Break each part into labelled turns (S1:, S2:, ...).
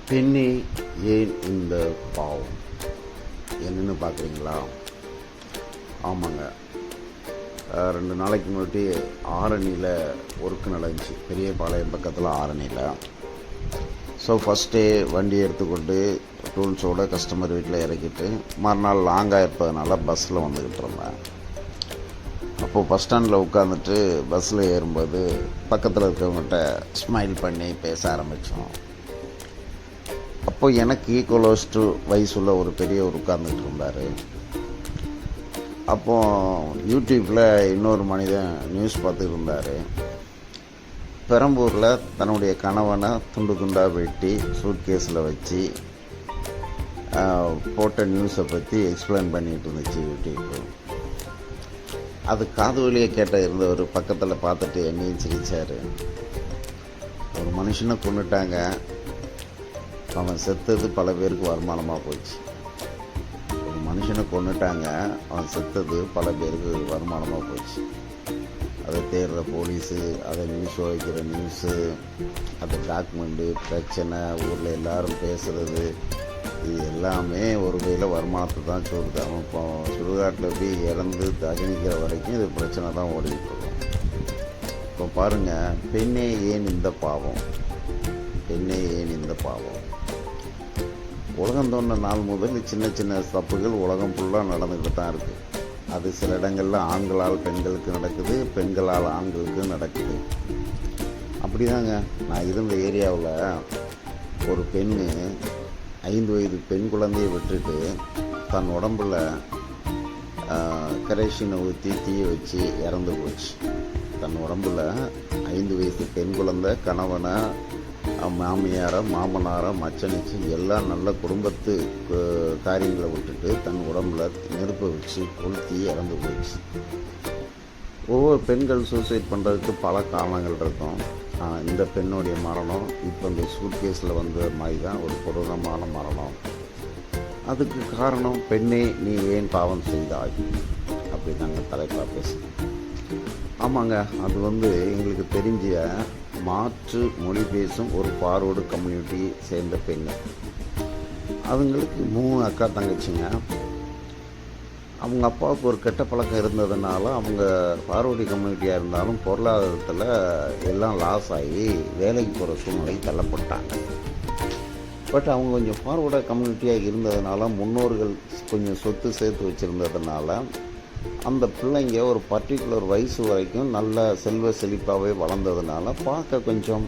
S1: பெண்ணே ஏன் இந்த பாவம் என்னன்னு பார்க்குறீங்களா? ஆமாங்க, 2 நாளைக்கு முன்னாடி ஆரணியில் ஒர்க்கு நடந்துச்சு, பெரியபாளையம் பக்கத்தில் ஆரணியில். ஸோ ஃபஸ்ட்டே வண்டி எடுத்துக்கொண்டு டூல்ஸோட கஸ்டமர் வீட்டில் இறக்கிட்டு மறுநாள் லாங்காக இருப்பதுனால பஸ்ஸில் வந்துக்கிட்டு இருந்தேன். அப்போது பஸ் ஸ்டாண்டில் உட்காந்துட்டு பஸ்ஸில் ஏறும்போது பக்கத்தில் இருக்கிறவங்ககிட்ட ஸ்மைல் பண்ணி பேச ஆரம்பித்தோம். அப்போ எனக்கு ஈக்குவலோஸ்ட்டு வயசுள்ள ஒரு பெரியவர் உட்கார்ந்துட்டு இருந்தார். அப்போது யூடியூப்பில் இன்னொரு மனிதன் நியூஸ் பார்த்துட்டு இருந்தார். பெரம்பூரில் தன்னுடைய கணவனை துண்டு துண்டாக வெட்டி சூட்கேஸில் வச்சு போட்ட நியூஸை பற்றி எக்ஸ்பிளைன் பண்ணிகிட்டு இருந்துச்சு யூடியூப்பு. அது காது வழியை கேட்ட இருந்தவர் பக்கத்தில் பார்த்துட்டு என்னையும் சிரித்தார். ஒரு மனுஷனை கொண்டுட்டாங்க, அவன் செத்தது பல பேருக்கு வருமானமாக போச்சு. ஒரு மனுஷனை கொண்டுட்டாங்க, அவன் செத்தது பல பேருக்கு வருமானமாக போச்சு. அதை தேடுற போலீஸு, அதை நியூஸ் வைக்கிற நியூஸு, அது டாக்குமெண்ட்டு, பிரச்சனை, ஊரில் எல்லோரும் பேசுகிறது, இது எல்லாமே ஒரு வகையில் வருமானத்தை தான் சொல்லுது. அவன் இப்போ சுடுகாட்டில் போய் இறந்து தகனிக்கிற வரைக்கும் இது பிரச்சனை தான் ஓடிக்கிட்டு இருக்கும். இப்போ பாருங்கள், பெண்ணே ஏன் இந்த பாவம், பெண்ணே ஏன் இந்த பாவம். உலகம் தோன்ற நாள் முதல் சின்ன சின்ன தப்புகள் உலகம் ஃபுல்லாக நடந்துக்கிட்டு தான் இருக்குது. அது சில இடங்களில் ஆண்களால் பெண்களுக்கு நடக்குது, பெண்களால் ஆண்களுக்கு நடக்குது. அப்படிதாங்க, நான் இருந்த ஏரியாவில் ஒரு பெண்ணு 5 வயது பெண் குழந்தையை விட்டுட்டு தன் உடம்புல கரைசினை ஊற்றி தீயை வச்சு இறந்து போச்சு. தன் உடம்புல 5 வயசு பெண் குழந்தை கணவனை, மாமியாரை, மாமனாரை, மச்சனிச்சு எல்லாம் நல்ல குடும்பத்து காரியங்களை விட்டுட்டு தன் உடம்புல நெருப்பை வச்சு கொளுத்தி இறந்து போயிடுச்சு. ஒவ்வொரு பெண்கள் சூசைட் பண்ணுறதுக்கு பல காரணங்கள் இருக்கும். இந்த பெண்ணுடைய மரணம் இப்போ இந்த சூட்கேஸில் வந்த மாதிரி தான் ஒரு கொடூரமான மரணம். அதுக்கு காரணம் பெண்ணே நீ ஏன் பாவம் செய்தாய் அப்படி நாங்கள் தலைப்பாக பேசுகிறோம். ஆமாங்க, அது எங்களுக்கு தெரிஞ்ச மாற்று மொழி பேசும் ஒரு ஃபார்வர்டு கம்யூனிட்டி சேர்ந்த பெண்ணு. அவங்களுக்கு 3 அக்கா தங்கச்சிங்க. அவங்க அப்பாவுக்கு ஒரு கெட்ட பழக்கம் இருந்ததுனால அவங்க ஃபார்வர்டு கம்யூனிட்டியாக இருந்தாலும் பொருளாதாரத்தில் எல்லாம் லாஸ் ஆகி வேலைக்கு போகிற சூழ்நிலை தள்ளப்பட்டாங்க. பட் அவங்க கொஞ்சம் ஃபார்வர்டு கம்யூனிட்டியாக இருந்ததுனால, முன்னோர்கள் கொஞ்சம் சொத்து சேர்த்து வச்சுருந்ததுனால, அந்த பிள்ளைங்க ஒரு பர்டிகுலர் வயசு வரைக்கும் நல்ல செல்வ செழிப்பாகவே வளர்ந்ததுனால பார்க்க கொஞ்சம்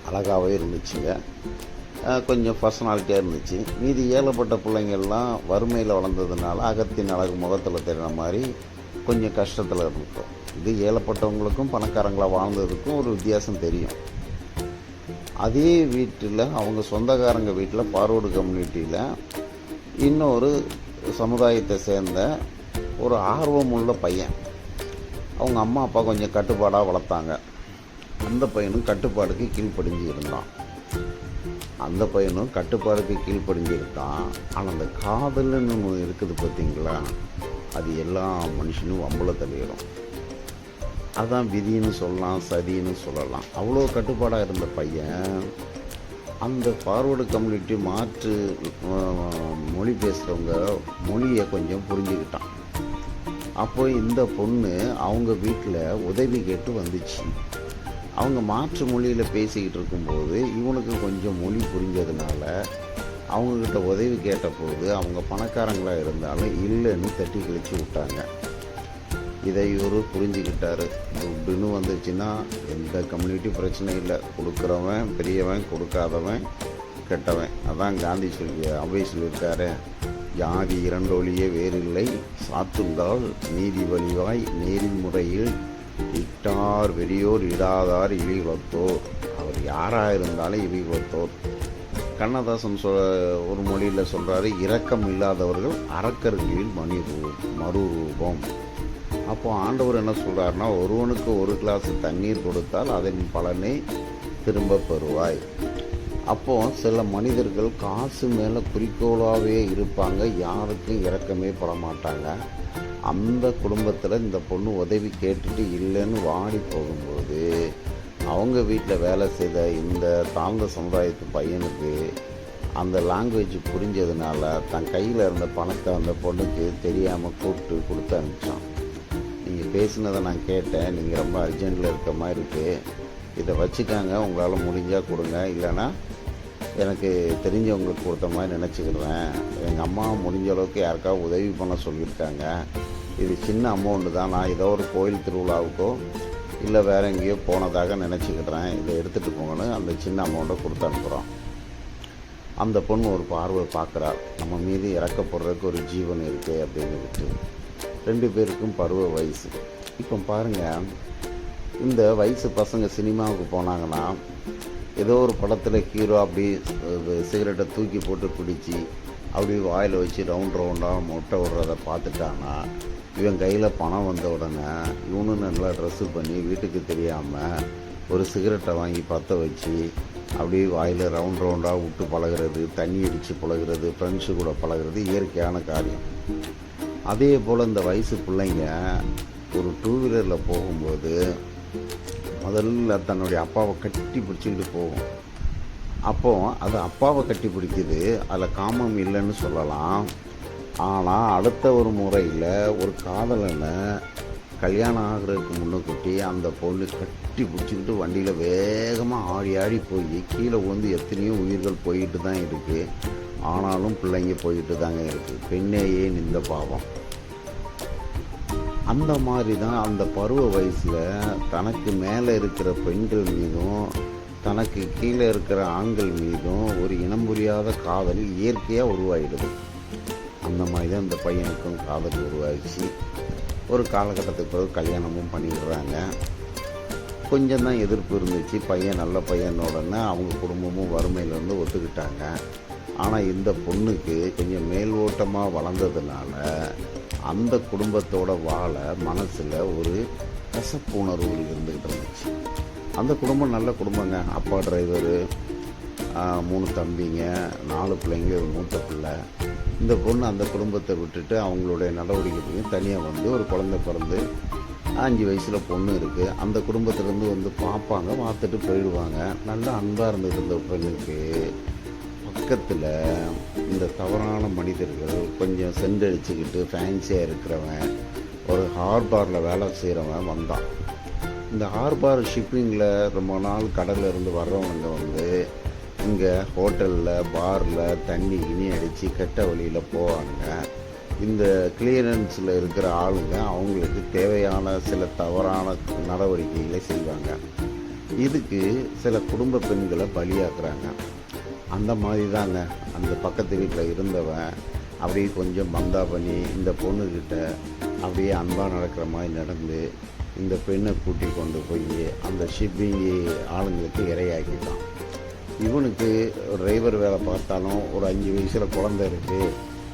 S1: அழகாகவே இருந்துச்சுங்க, கொஞ்சம் பர்சனாலிட்டியாக இருந்துச்சு. மீதி ஏழப்பட்ட பிள்ளைங்கள்லாம் வறுமையில் வளர்ந்ததுனால அகத்தின் அழகு முகத்தில் தெரிகிற மாதிரி கொஞ்சம் கஷ்டத்தில் இருந்துட்டோம். இது ஏழப்பட்டவங்களுக்கும் பணக்காரங்களாக வாழ்ந்ததுக்கும் ஒரு வித்தியாசம் தெரியும். அதே வீட்டில் அவங்க சொந்தக்காரங்க வீட்டில் ஃபார்வர்டு கம்யூனிட்டியில் இன்னொரு சமுதாயத்தை சேர்ந்த ஒரு ஆர்வமுள்ள பையன், அவங்க அம்மா அப்பா கொஞ்சம் கட்டுப்பாடாக வளர்த்தாங்க. அந்த பையனும் கட்டுப்பாடுக்கு கீழ்ப்படிஞ்சு இருந்தான். அந்த பையனும் கட்டுப்பாடுக்கு கீழ்ப்படிஞ்சு இருக்கான். ஆனால் அந்த காதல்னு இருக்குது பார்த்தீங்களா, அது எல்லா மனுஷனும் வம்புல தள்ளிடும். அதான் விதின்னு சொல்லலாம், சதின்னு சொல்லலாம். அவ்வளோ கட்டுப்பாடாக இருந்த பையன் அந்த ஃபார்வர்டு கம்யூனிட்டி மாற்று மொழி பேசுகிறவங்க மொழியை கொஞ்சம் புரிஞ்சுக்கிட்டான். அப்போ இந்த பொண்ணு அவங்க வீட்டில் உதவி கேட்டு வந்துச்சு. அவங்க மாற்று மொழியில் பேசிக்கிட்டு இருக்கும்போது இவனுக்கு கொஞ்சம் மொழி புரிஞ்சதுனால அவங்கக்கிட்ட உதவி கேட்டபோது அவங்க பணக்காரங்களாக இருந்தாலும் இல்லைன்னு தட்டி கழிச்சு விட்டாங்க. இதை இவர் புரிஞ்சுக்கிட்டாரு. துட்டுன்னு வந்துச்சுன்னா எந்த கம்யூனிட்டி பிரச்சனை இல்லை, கொடுக்குறவன் பெரியவன், கொடுக்காதவன் கெட்டவன். அதான் காந்தி அவை சொல்லியிருக்காரு, ஜாதி 2 ஒளியே வேறில்லை, சாத்துங்கால் நீதி வழிவாய் நேரின் முறையில் இட்டார் வெறியோர் இடாதார் இழிகுலத்தோர். அவர் யாராக இருந்தாலும் இழிகுலத்தோர். கண்ணதாசன் ஒரு மொழியில் சொல்கிறாரு, இரக்கம் இல்லாதவர்கள் அரக்கர்களில் மறுரூபம். அப்போ ஆண்டவர் என்ன சொல்கிறாருன்னா, ஒருவனுக்கு 1 கிளாஸ் தண்ணீர் கொடுத்தால் அதன் பலனை திரும்ப பெறுவாய். அப்போது சில மனிதர்கள் காசு மேலே குறிக்கோளாகவே இருப்பாங்க, யாருக்கும் இரக்கமே பட மாட்டாங்க. அந்த குடும்பத்தில் இந்த பொண்ணு உதவி கேட்டுட்டு இல்லைன்னு வாடி போகும்போது அவங்க வீட்டில் வேலை செய்த இந்த தாழ்ந்த சமுதாயத்து பையனுக்கு அந்த லாங்குவேஜ் புரிஞ்சதுனால தன் கையில் இருந்த பணத்தை அந்த பொண்ணுக்கு தெரியாமல் கூப்பிட்டு கொடுத்து அனுப்பிச்சான். நீங்கள் பேசினதை நான் கேட்டேன், நீங்கள் ரொம்ப அர்ஜென்ட்டில் இருக்க மாதிரி இருக்குது, இதை வச்சுக்காங்க, உங்களால் முடிஞ்சால் கொடுங்க, இல்லைன்னா எனக்கு தெரிஞ்சவங்களுக்கு கொடுத்த மாதிரி நினச்சிக்கிடுவேன். எங்கள் அம்மா முடிஞ்ச அளவுக்கு யாருக்காவது உதவி பண்ண சொல்லியிருக்காங்க. இது சின்ன அமௌண்ட்டு தான், நான் ஏதோ ஒரு கோயில் திருவிழாவுக்கோ இல்லை வேறு எங்கேயோ போனதாக நினச்சிக்கிடுறேன், இதை எடுத்துகிட்டு போங்கன்னு அந்த சின்ன அமௌண்ட்டை கொடுத்து அனுப்புகிறோம். அந்த பொண்ணு ஒரு பார்வை பார்க்குறா, நம்ம மீது இறக்கப்படுறதுக்கு ஒரு ஜீவன் இருக்குது அப்படின்னுட்டு. 2 பேருக்கும் பருவ வயசு. இப்போ பாருங்கள், இந்த வயசு பசங்க சினிமாவுக்கு போனாங்கன்னா ஏதோ ஒரு படத்தில் ஹீரோ அப்படி சிகரெட்டை தூக்கி போட்டு பிடிச்சி அப்படி வாயில் வச்சு ரவுண்டாக மொட்டை விடுறத பார்த்துட்டான்னா, இவன் கையில் பணம் வந்த உடனே இவனும் நல்லா ட்ரெஸ்ஸு பண்ணி வீட்டுக்கு தெரியாமல் ஒரு சிகரெட்டை வாங்கி பற்ற வச்சு அப்படியே வாயில் ரவுண்டாக விட்டு பழகிறது, தண்ணி அடித்து பழகிறது, ஃப்ரெண்ட்ஸு கூட பழகிறது இயற்கையான காரியம். அதே போல் இந்த வயசு பிள்ளைங்க ஒரு 2 வீலரில் போகும்போது முதல்ல தன்னுடைய அப்பாவை கட்டி பிடிச்சிக்கிட்டு போகும். அப்போது அது அப்பாவை கட்டி பிடிக்குது, அதில் காமம் இல்லைன்னு சொல்லலாம். ஆனால் அடுத்த ஒரு முறையில் ஒரு காதலனை கல்யாணம் ஆகிறதுக்கு முன்னுக்கூட்டி அந்த பொண்ணு கட்டி பிடிச்சிக்கிட்டு வண்டியில் வேகமாக ஆடி ஆடி போய் கீழே வந்து எத்தனையோ உயிர்கள் போயிட்டு தான் இருக்குது. ஆனாலும் பிள்ளைங்க போயிட்டு தாங்க இருக்குது. பெண்ணேயே இந்த பாவம். அந்த மாதிரி தான் அந்த பருவ வயசில் தனக்கு மேலே இருக்கிற பெண்கள் மீதும் தனக்கு கீழே இருக்கிற ஆண்கள் மீதும் ஒரு இனம் புரியாத காதல் இயற்கையாக உருவாகிடுது. அந்த மாதிரி தான் இந்த பையனுக்கும் காதல் உருவாகிச்சு. ஒரு காலகட்டத்துக்கு பிறகு கல்யாணமும் பண்ணிடுறாங்க. கொஞ்சம் தான் எதிர்ப்பு இருந்துச்சு. பையன் நல்ல பையனோடனே அவங்க குடும்பமும் வறுமையிலேருந்து ஒத்துக்கிட்டாங்க. ஆனால் இந்த பொண்ணுக்கு கொஞ்சம் மேல்ஓட்டமாக வளர்ந்ததுனால அந்த குடும்பத்தோட வாழ மனசில் ஒரு கசப்புணர்வு இருந்துக்கிட்டு இருந்துச்சு. அந்த குடும்பம் நல்ல குடும்பங்க. அப்பா டிரைவரு, 3 தம்பிங்க, 4 பிள்ளைங்க, ஒரு மூத்த பிள்ளை. இந்த பொண்ணு அந்த குடும்பத்தை விட்டுட்டு அவங்களுடைய நடவடிக்கையும் தனியாக வந்து ஒரு குழந்தை பிறந்து 5 வயசில் பொண்ணு இருக்குது. அந்த குடும்பத்திலேருந்து வந்து பார்ப்பாங்க, பார்த்துட்டு போயிடுவாங்க. நல்லா அன்பாக இருந்துட்டு இருந்த பெண்ணுக்கு பக்கத்தில் இந்த தவறான மனிதர்கள், கொஞ்சம் செண்டடிச்சுக்கிட்டு ஃபேன்சியாக இருக்கிறவன், ஒரு ஹார்பாரில் வேலை செய்கிறவன் வந்தான். இந்த ஹார்பார் ஷிப்பிங்கில் ரொம்ப நாள் கடலில் இருந்து வர்றவங்க வந்து இங்கே ஹோட்டலில் பாரில் தண்ணி கிணி அடித்து கெட்ட வழியில் போவாங்க. இந்த கிளியரன்ஸில் இருக்கிற ஆளுங்க அவங்களுக்கு தேவையான சில தவறான நடவடிக்கைகளை செய்வாங்க. இதுக்கு சில குடும்ப பெண்களை பலியாக்குறாங்க. அந்த மாதிரி தாங்க அந்த பக்கத்து வீட்டில் இருந்தவன் அப்படியே கொஞ்சம் பந்தா பண்ணி இந்த பொண்ணுக்கிட்ட அப்படியே அன்பாக நடக்கிற மாதிரி நடந்து இந்த பெண்ணை கூட்டி கொண்டு போய் அந்த ஷிப்பிங்கி ஆளுங்களுக்கு இரையாக்கிட்டான். இவனுக்கு டிரைவர் வேலை பார்த்தாலும் ஒரு 5 வயசில் குழந்தை இருக்குது,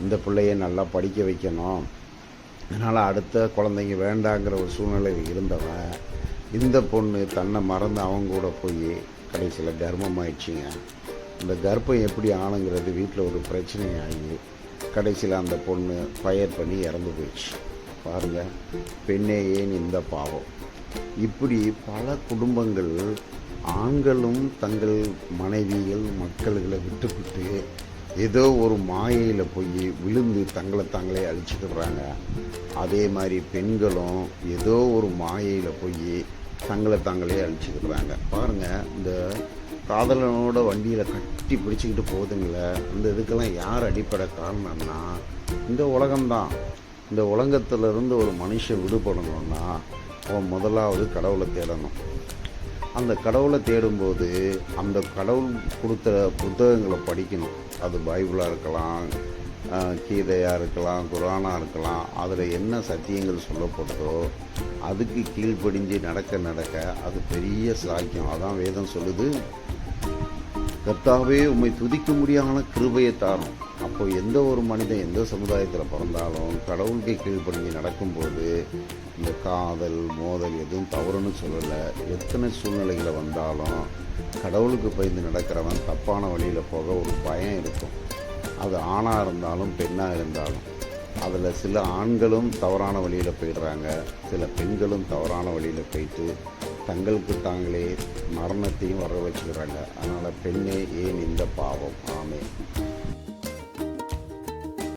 S1: இந்த பிள்ளைய நல்லா படிக்க வைக்கணும், அதனால் அடுத்த குழந்தைங்க வேண்டாங்கிற ஒரு சூழ்நிலையில் இருந்தவன் இந்த பொண்ணு தன்னை மறந்து அவங்க கூட போய் கடைசியில் கர்ப்பமாயிடுச்சிங்க. இந்த கர்ப்பம் எப்படி ஆணுங்கிறது வீட்டில் ஒரு பிரச்சனையாகி கடைசியில் அந்த பொண்ணு ஃபயர் பண்ணி இறந்து போயிடுச்சு. பாருங்கள், பெண்ணே ஏன் இந்த பாவம். இப்படி பல குடும்பங்கள் ஆண்களும் தங்கள் மனைவிகள் மக்கள்களை விட்டுவிட்டு ஏதோ ஒரு மாயையில் போய் விழுந்து தங்களை தாங்களே அழிச்சுக்கிறாங்க. அதே மாதிரி பெண்களும் ஏதோ ஒரு மாயையில் போய் தங்களை தாங்களே அழிச்சுக்கிறாங்க. பாருங்கள், இந்த காதலனோட வண்டியில் கட்டி பிடிச்சிக்கிட்டு போகுதுங்களே, இந்த இதுக்கெல்லாம் யார் அடிப்படை காரணம்னா இந்த உலகம்தான். இந்த உலகத்திலிருந்து ஒரு மனுஷன் விடுபடணும்னா அவன் முதலாவது கடவுளை தேடணும். அந்த கடவுளை தேடும்போது அந்த கடவுள் கொடுத்த புத்தகங்களை படிக்கணும். அது பைபிளாக இருக்கலாம், கீதையாக இருக்கலாம், குரானாக இருக்கலாம். அதில் என்ன சத்தியங்கள் சொல்லப்படுதோ அதுக்கு கீழ்ப்படிஞ்சு நடக்க அது பெரிய சாக்கியம். அதான் வேதம் சொல்லுது, கர்த்தாவே உம்மை துதிக்க முடியாத கிருபையை தாரும். அப்போ எந்த ஒரு மனிதன் எந்த சமுதாயத்தில் பிறந்தாலும் கடவுளுக்கு கீழ்ப்படிஞ்சு நடக்கும்போது இந்த காதல் மோதல் எதுவும் தவறுன்னு சொல்லலை. எத்தனை சூழ்நிலைகளை வந்தாலும் கடவுளுக்கு பயந்து நடக்கிறவன் தப்பான வழியில் போக ஒரு பயம் இருக்கும். அது ஆணாக இருந்தாலும் பெண்ணாக இருந்தாலும். அதில் சில ஆண்களும் தவறான வழியில் போயிடுறாங்க, சில பெண்களும் தவறான வழியில் போயிட்டு தங்களுக்கு தாங்களே மரணத்தையும் வர வச்சுக்கிறாங்க. அதனால் பெண்ணே ஏன் இந்த பாவம்